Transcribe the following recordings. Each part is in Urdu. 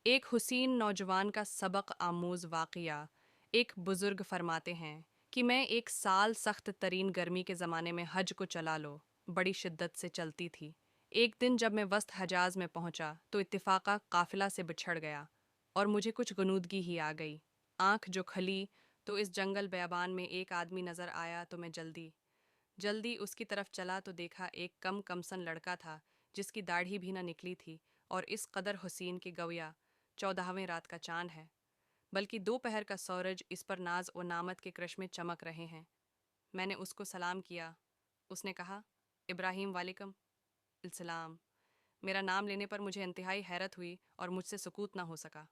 ایک حسین نوجوان کا سبق آموز واقعہ۔ ایک بزرگ فرماتے ہیں کہ میں ایک سال سخت ترین گرمی کے زمانے میں حج کو چلا لو بڑی شدت سے چلتی تھی۔ ایک دن جب میں وسط حجاز میں پہنچا تو اتفاقہ قافلہ سے بچھڑ گیا اور مجھے کچھ غنودگی ہی آ گئی۔ آنکھ جو کھلی تو اس جنگل بیابان میں ایک آدمی نظر آیا تو میں جلدی اس کی طرف چلا تو دیکھا ایک کمسن لڑکا تھا جس کی داڑھی بھی نہ نکلی تھی اور اس قدر حسین کی گویا 14ویں رات کا چاند ہے، بلکہ دوپہر کا سورج اس پر ناز و نامت کے کرشمے چمک رہے ہیں۔ میں نے اس کو سلام کیا۔ اس نے کہا، ابراہیم وعلیکم السلام۔ میرا نام لینے پر مجھے انتہائی حیرت ہوئی اور مجھ سے سکوت نہ ہو سکا۔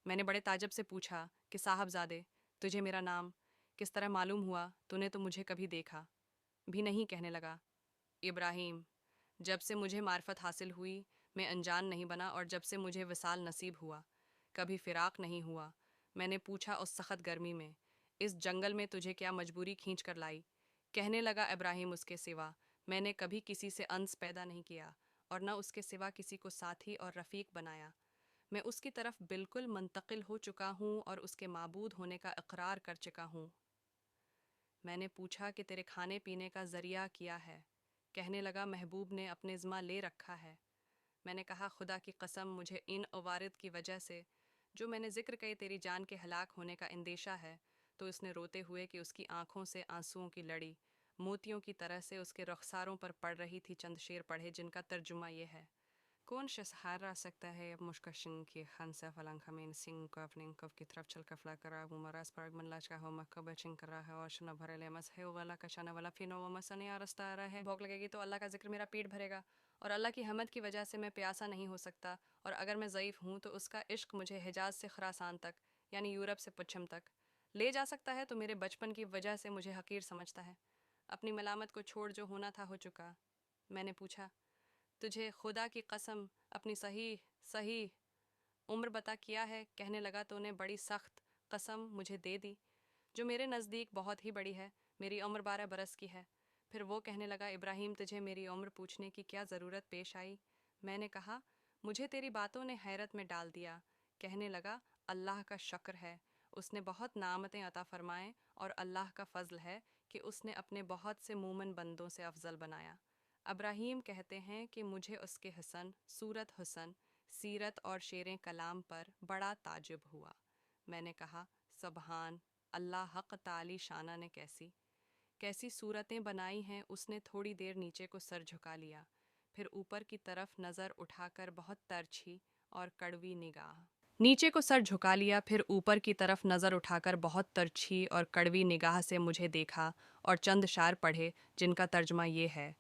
میں نے بڑے تعجب سے پوچھا کہ صاحب زادے، تجھے میرا نام کس طرح معلوم ہوا؟ تو نے تو مجھے کبھی دیکھا بھی نہیں۔ کہنے لگا، ابراہیم، جب سے مجھے معرفت حاصل ہوئی میں انجان نہیں بنا، اور جب سے مجھے وصال نصیب ہوا کبھی فراق نہیں ہوا۔ میں نے پوچھا اس سخت گرمی میں، اس جنگل میں تجھے کیا مجبوری کھینچ کر لائی؟ کہنے لگا ابراہیم، اس کے سوا میں نے کبھی کسی سے انس پیدا نہیں کیا اور نہ اس کے سوا کسی کو ساتھی اور رفیق بنایا۔ میں اس کی طرف بالکل منتقل ہو چکا ہوں اور اس کے معبود ہونے کا اقرار کر چکا ہوں۔ میں نے پوچھا کہ تیرے کھانے پینے کا ذریعہ کیا ہے؟ کہنے لگا، محبوب نے اپنے ذمہ لے رکھا ہے۔ میں نے کہا، خدا کی قسم، مجھے ان عوارض کی وجہ سے جو میں نے ذکر کیے تیری جان کے ہلاک ہونے کا اندیشہ ہے۔ تو اس نے روتے ہوئے کہ اس کی آنکھوں سے آنسوؤں کی لڑی موتیوں کی طرح سے اس کے رخساروں پر پڑ رہی تھی۔ چند شعر پڑھے جن کا ترجمہ یہ ہے: کون شخص ہار رہ سکتا ہے مشکشن کی خنسہ فلنگ ہمین سنگ کو اپنے کف کی طرف چل کفلا کرا وہ مراس پر من لاچ کا ہو مکہ بچنگ کر رہا ہے اور شنا بھرے لے مس ہے والا کا شنا والا فینو و مسنی آرستا رہا ہے۔ بھوک لگے گی تو اللہ کا ذکر میرا پیٹ بھرے گا، اور اللہ کی حمد کی وجہ سے میں پیاسا نہیں ہو سکتا، اور اگر میں ضعیف ہوں تو اس کا عشق مجھے حجاز سے خراسان تک یعنی یورپ سے پچھم تک لے جا سکتا ہے۔ تو میرے بچپن کی وجہ سے مجھے حقیر سمجھتا ہے۔ اپنی ملامت کو چھوڑ، جو ہونا تھا ہو چکا۔ میں نے پوچھا، تجھے خدا کی قسم اپنی صحیح عمر بتا کیا ہے؟ کہنے لگا، تو نے بڑی سخت قسم مجھے دے دی جو میرے نزدیک بہت ہی بڑی ہے۔ میری عمر 12 برس کی ہے۔ پھر وہ کہنے لگا، ابراہیم، تجھے میری عمر پوچھنے کی کیا ضرورت پیش آئی؟ میں نے کہا، مجھے تیری باتوں نے حیرت میں ڈال دیا۔ کہنے لگا، اللہ کا شکر ہے، اس نے بہت نعمتیں عطا فرمائیں، اور اللہ کا فضل ہے کہ اس نے اپنے بہت سے مومن بندوں سے افضل بنایا۔ ابراہیم کہتے ہیں کہ مجھے اس کے حسن صورت، حسن سیرت اور شعر کلام پر بڑا تعجب ہوا۔ میں نے کہا، سبحان اللہ، حق تعالی شانہ نے کیسی صورتیں بنائی ہیں۔ اس نے تھوڑی دیر نیچے کو سر جھکا لیا، پھر اوپر کی طرف نظر اٹھا کر بہت ترچھی اور کڑوی نگاہ نیچے کو سر جھکا لیا پھر اوپر کی طرف نظر اٹھا کر بہت ترچھی اور کڑوی نگاہ سے مجھے دیکھا اور چند شعر پڑھے جن کا ترجمہ یہ ہے: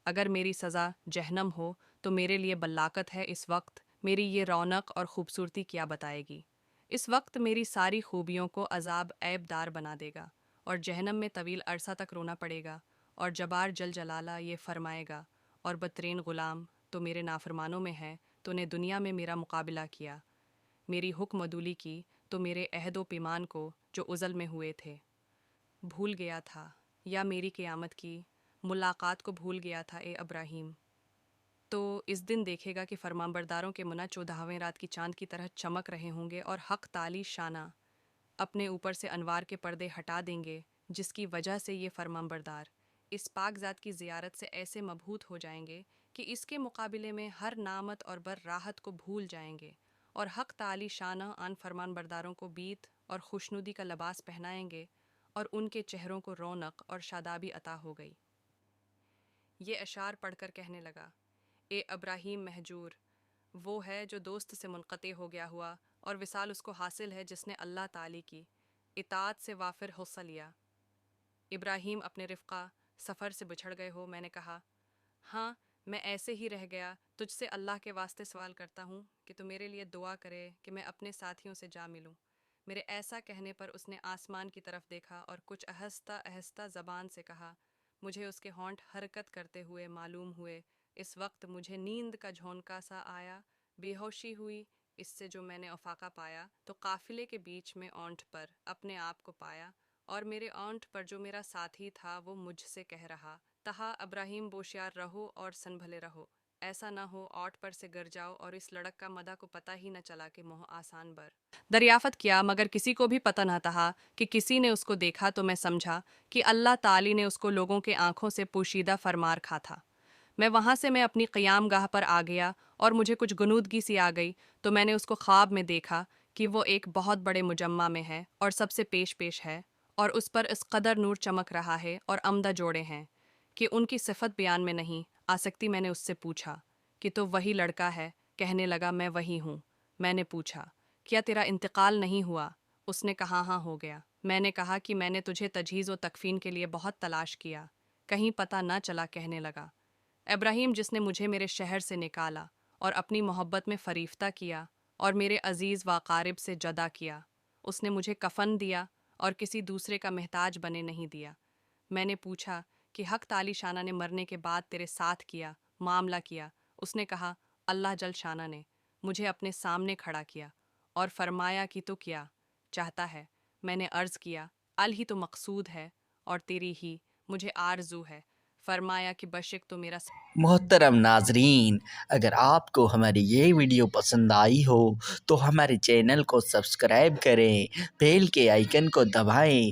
اگر میری سزا جہنم ہو تو میرے لیے بلاکت ہے۔ اس وقت میری یہ رونق اور خوبصورتی کیا بتائے گی؟ اس وقت میری ساری خوبیوں کو عذاب عیب دار بنا دے گا، اور جہنم میں طویل عرصہ تک رونا پڑے گا، اور جبار جل جلالہ یہ فرمائے گا، اور بدترین غلام تو میرے نافرمانوں میں ہے۔ تو نے دنیا میں میرا مقابلہ کیا، میری حکم عدولی کی، تو میرے عہد و پیمان کو جو ازل میں ہوئے تھے بھول گیا تھا، یا میری قیامت کی ملاقات کو بھول گیا تھا۔ اے ابراہیم، تو اس دن دیکھے گا کہ فرمانبرداروں کے منہ 14ویں رات کی چاند کی طرح چمک رہے ہوں گے، اور حق تعالی شانہ اپنے اوپر سے انوار کے پردے ہٹا دیں گے، جس کی وجہ سے یہ فرمانبردار اس پاک ذات کی زیارت سے ایسے مبہوت ہو جائیں گے کہ اس کے مقابلے میں ہر نعمت اور بر راحت کو بھول جائیں گے، اور حق تعالی شانہ ان فرمان برداروں کو بیت اور خوشنودی کا لباس پہنائیں گے، اور ان کے چہروں کو رونق اور شادابی عطا ہو گئی۔ یہ اشعار پڑھ کر کہنے لگا، اے ابراہیم مہجور، وہ ہے جو دوست سے منقطع ہو گیا ہوا، اور وصال اس کو حاصل ہے جس نے اللہ تعالی کی اطاعت سے وافر حصہ لیا۔ ابراہیم، اپنے رفقا سفر سے بچھڑ گئے ہو؟ میں نے کہا، ہاں، میں ایسے ہی رہ گیا۔ تجھ سے اللہ کے واسطے سوال کرتا ہوں کہ تو میرے لیے دعا کرے کہ میں اپنے ساتھیوں سے جا ملوں۔ میرے ایسا کہنے پر اس نے آسمان کی طرف دیکھا اور کچھ آہستہ آہستہ زبان سے کہا۔ مجھے اس کے ہونٹ حرکت کرتے ہوئے معلوم ہوئے۔ اس وقت مجھے نیند کا جھونکا سا آیا، بے ہوشی ہوئی۔ اس سے جو میں نے افاقہ پایا تو قافلے کے بیچ میں اونٹ پر اپنے آپ کو پایا، اور میرے اونٹ پر جو میرا ساتھی تھا وہ مجھ سے کہہ رہا، تہا ابراہیم، بوشیار رہو اور سنبھلے رہو۔ ایسا نہ ہو اوٹ پر سے گر جاؤ اور اس لڑک کا مدہ کو پتہ ہی نہ چلا کہ موہ آسان بر دریافت کیا، مگر کسی کو بھی پتہ نہ تھا کہ کسی نے اس کو دیکھا، تو میں سمجھا کہ اللہ تعالی نے اس کو لوگوں کے آنکھوں سے پوشیدہ فرما رکھا تھا۔ وہاں سے میں اپنی قیام گاہ پر آ گیا اور مجھے کچھ غنودگی سی آ گئی، تو میں نے اس کو خواب میں دیکھا کہ وہ ایک بہت بڑے مجمع میں ہے اور سب سے پیش ہے، اور اس پر اس قدر نور چمک رہا ہے اور عمدہ جوڑے ہیں کہ ان کی صفت بیان میں نہیں آ سکتی۔ میں نے اس سے پوچھا کہ تو وہی لڑکا ہے؟ کہنے لگا میں وہی ہوں۔ میں نے پوچھا کیا تیرا انتقال نہیں ہوا؟ اس نے کہا ہاں ہو گیا۔ میں نے کہا کہ میں نے تجھے تجہیز و تکفین کے لیے بہت تلاش کیا، کہیں پتہ نہ چلا۔ کہنے لگا ابراہیم جس نے مجھے میرے شہر سے نکالا اور اپنی محبت میں فریفتہ کیا اور میرے عزیز و اقارب سے جدا کیا، اس نے مجھے کفن دیا اور کسی دوسرے کا محتاج بنے نہیں دیا۔ میں نے پوچھا کہ حق تعالی شانہ نے مرنے کے بعد تیرے ساتھ کیا معاملہ کیا؟ اس نے کہا اللہ جل شانہ نے مجھے اپنے سامنے کھڑا کیا اور فرمایا کہ تو کیا چاہتا ہے؟ میں نے عرض کیا ال ہی تو مقصود ہے اور تیری ہی مجھے آرزو ہے۔ فرمایا کہ بشک تو میرا محترم ناظرین، اگر آپ کو ہماری یہ ویڈیو پسند آئی ہو تو ہمارے چینل کو سبسکرائب کریں، بیل کے آئیکن کو دبائیں